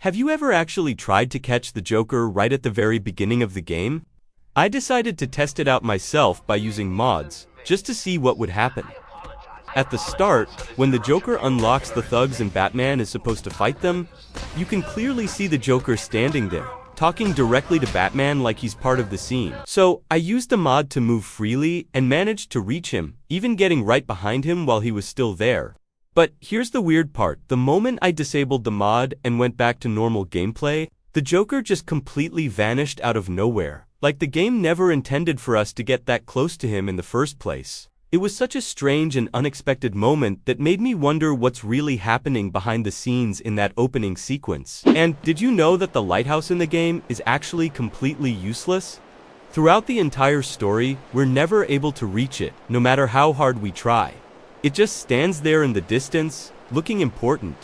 Have you ever actually tried to catch the Joker right at the very beginning of the game? I decided to test it out myself by using mods, just to see what would happen. At the start, when the Joker unlocks the thugs and Batman is supposed to fight them, you can clearly see the Joker standing there, talking directly to Batman like he's part of the scene. So, I used the mod to move freely and managed to reach him, even getting right behind him while he was still there. But here's the weird part, the moment I disabled the mod and went back to normal gameplay, the Joker just completely vanished out of nowhere, like the game never intended for us to get that close to him in the first place. It was such a strange and unexpected moment that made me wonder what's really happening behind the scenes in that opening sequence. And did you know that the lighthouse in the game is actually completely useless? Throughout the entire story, we're never able to reach it, no matter how hard we try. It just stands there in the distance, looking important.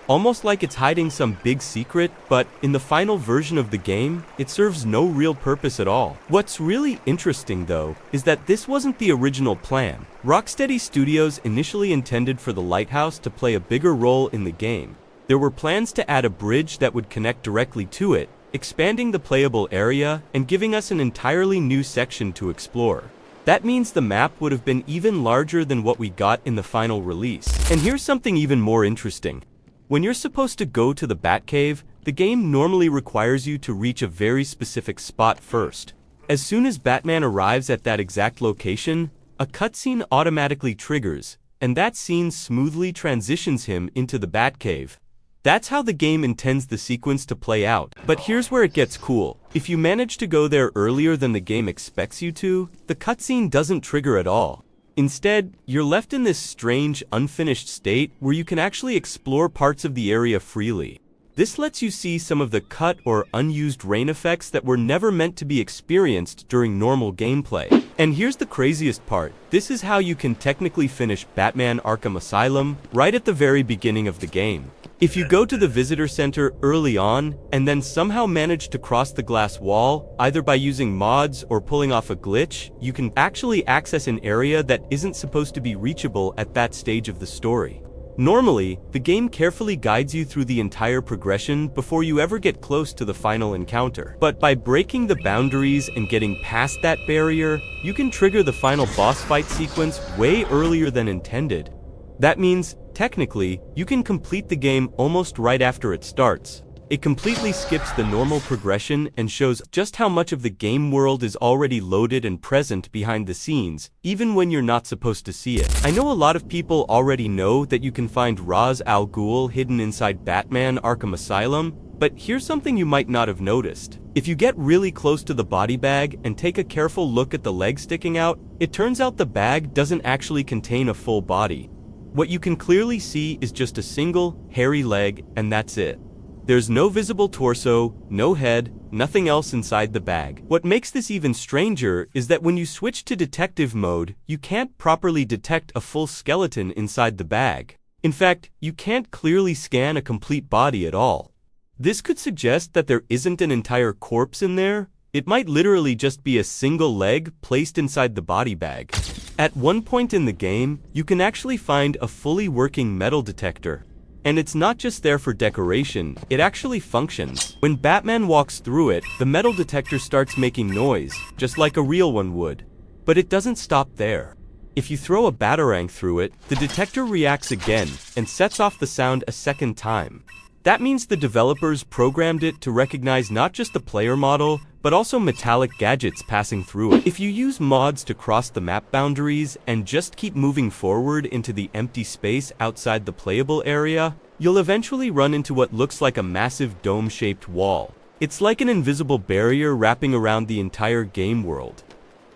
Almost like it's hiding some big secret, but in the final version of the game, it serves no real purpose at all. What's really interesting though, is that this wasn't the original plan. Rocksteady Studios initially intended for the lighthouse to play a bigger role in the game. There were plans to add a bridge that would connect directly to it, expanding the playable area and giving us an entirely new section to explore. That means the map would have been even larger than what we got in the final release. And here's something even more interesting. When you're supposed to go to the Batcave, the game normally requires you to reach a very specific spot first. As soon as Batman arrives at that exact location, a cutscene automatically triggers, and that scene smoothly transitions him into the Batcave. That's how the game intends the sequence to play out. But here's where it gets cool. If you manage to go there earlier than the game expects you to, the cutscene doesn't trigger at all. Instead, you're left in this strange, unfinished state where you can actually explore parts of the area freely. This lets you see some of the cut or unused rain effects that were never meant to be experienced during normal gameplay. And here's the craziest part. This is how you can technically finish Batman Arkham Asylum right at the very beginning of the game. If you go to the visitor center early on, and then somehow manage to cross the glass wall, either by using mods or pulling off a glitch, you can actually access an area that isn't supposed to be reachable at that stage of the story. Normally, the game carefully guides you through the entire progression before you ever get close to the final encounter. But by breaking the boundaries and getting past that barrier, you can trigger the final boss fight sequence way earlier than intended. That means, technically, you can complete the game almost right after it starts. It completely skips the normal progression and shows just how much of the game world is already loaded and present behind the scenes, even when you're not supposed to see it. I know a lot of people already know that you can find Ra's al Ghul hidden inside Batman Arkham Asylum, but here's something you might not have noticed. If you get really close to the body bag and take a careful look at the leg sticking out, it turns out the bag doesn't actually contain a full body. What you can clearly see is just a single, hairy leg, and that's it. There's no visible torso, no head, nothing else inside the bag. What makes this even stranger is that when you switch to detective mode, you can't properly detect a full skeleton inside the bag. In fact, you can't clearly scan a complete body at all. This could suggest that there isn't an entire corpse in there. It might literally just be a single leg placed inside the body bag. At one point in the game, you can actually find a fully working metal detector. And it's not just there for decoration, it actually functions. When Batman walks through it, the metal detector starts making noise, just like a real one would. But it doesn't stop there. If you throw a batarang through it, the detector reacts again and sets off the sound a second time. That means the developers programmed it to recognize not just the player model, but also metallic gadgets passing through it. If you use mods to cross the map boundaries and just keep moving forward into the empty space outside the playable area, you'll eventually run into what looks like a massive dome-shaped wall. It's like an invisible barrier wrapping around the entire game world.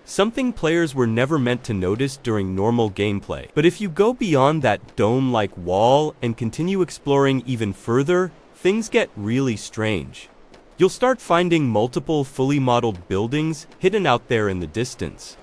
Something players were never meant to notice during normal gameplay. But if you go beyond that dome-like wall and continue exploring even further, things get really strange. You'll start finding multiple fully modeled buildings hidden out there in the distance.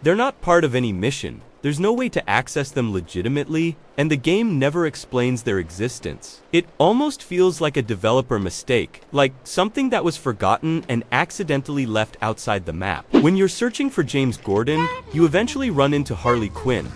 They're not part of any mission. There's no way to access them legitimately, and the game never explains their existence. It almost feels like a developer mistake, like something that was forgotten and accidentally left outside the map. When you're searching for James Gordon, you eventually run into Harley Quinn.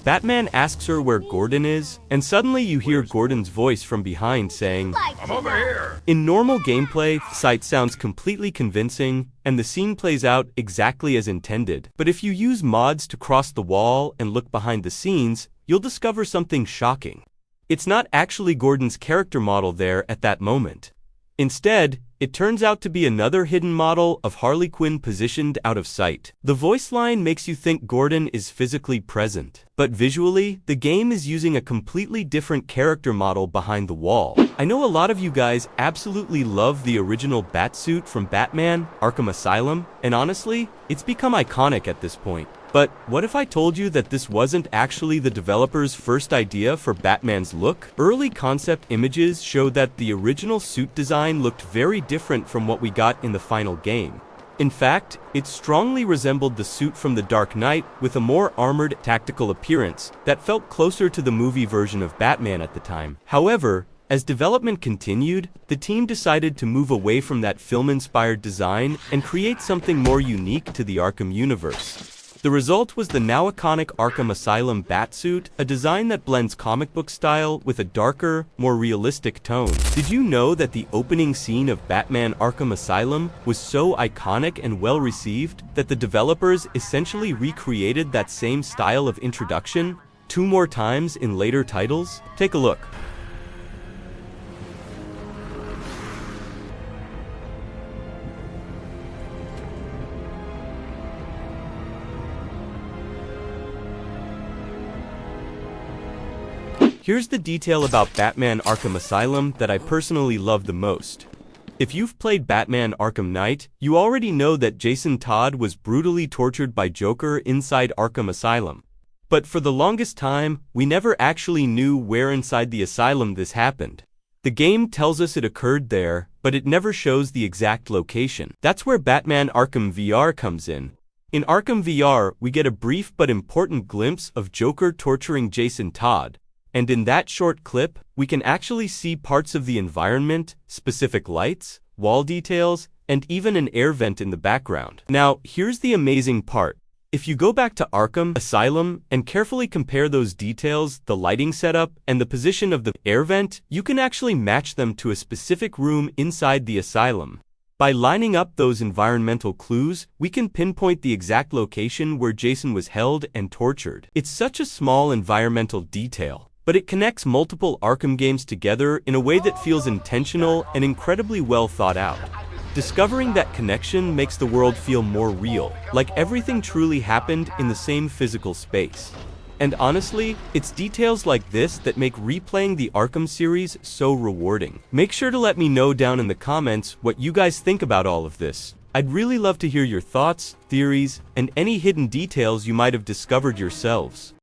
Batman asks her where Gordon is, and suddenly you hear Gordon's voice from behind saying, I'm over here! In normal gameplay, sight sounds completely convincing, and the scene plays out exactly as intended. But if you use mods to cross the wall and look behind the scenes, you'll discover something shocking. It's not actually Gordon's character model there at that moment. Instead, it turns out to be another hidden model of Harley Quinn positioned out of sight. The voice line makes you think Gordon is physically present, but visually, the game is using a completely different character model behind the wall. I know a lot of you guys absolutely love the original Batsuit from Batman: Arkham Asylum, and honestly, it's become iconic at this point. But what if I told you that this wasn't actually the developer's first idea for Batman's look? Early concept images showed that the original suit design looked very different from what we got in the final game. In fact, it strongly resembled the suit from The Dark Knight with a more armored, tactical appearance that felt closer to the movie version of Batman at the time. However, as development continued, the team decided to move away from that film-inspired design and create something more unique to the Arkham universe. The result was the now iconic Arkham Asylum Batsuit, a design that blends comic book style with a darker, more realistic tone. Did you know that the opening scene of Batman Arkham Asylum was so iconic and well received that the developers essentially recreated that same style of introduction 2 more times in later titles? Take a look. Here's the detail about Batman Arkham Asylum that I personally love the most. If you've played Batman Arkham Knight, you already know that Jason Todd was brutally tortured by Joker inside Arkham Asylum. But for the longest time, we never actually knew where inside the asylum this happened. The game tells us it occurred there, but it never shows the exact location. That's where Batman Arkham VR comes in. In Arkham VR, we get a brief but important glimpse of Joker torturing Jason Todd. And in that short clip, we can actually see parts of the environment, specific lights, wall details, and even an air vent in the background. Now, here's the amazing part. If you go back to Arkham Asylum and carefully compare those details, the lighting setup, and the position of the air vent, you can actually match them to a specific room inside the asylum. By lining up those environmental clues, we can pinpoint the exact location where Jason was held and tortured. It's such a small environmental detail, but it connects multiple Arkham games together in a way that feels intentional and incredibly well thought out. Discovering that connection makes the world feel more real, like everything truly happened in the same physical space. And honestly, it's details like this that make replaying the Arkham series so rewarding. Make sure to let me know down in the comments what you guys think about all of this. I'd really love to hear your thoughts, theories, and any hidden details you might have discovered yourselves.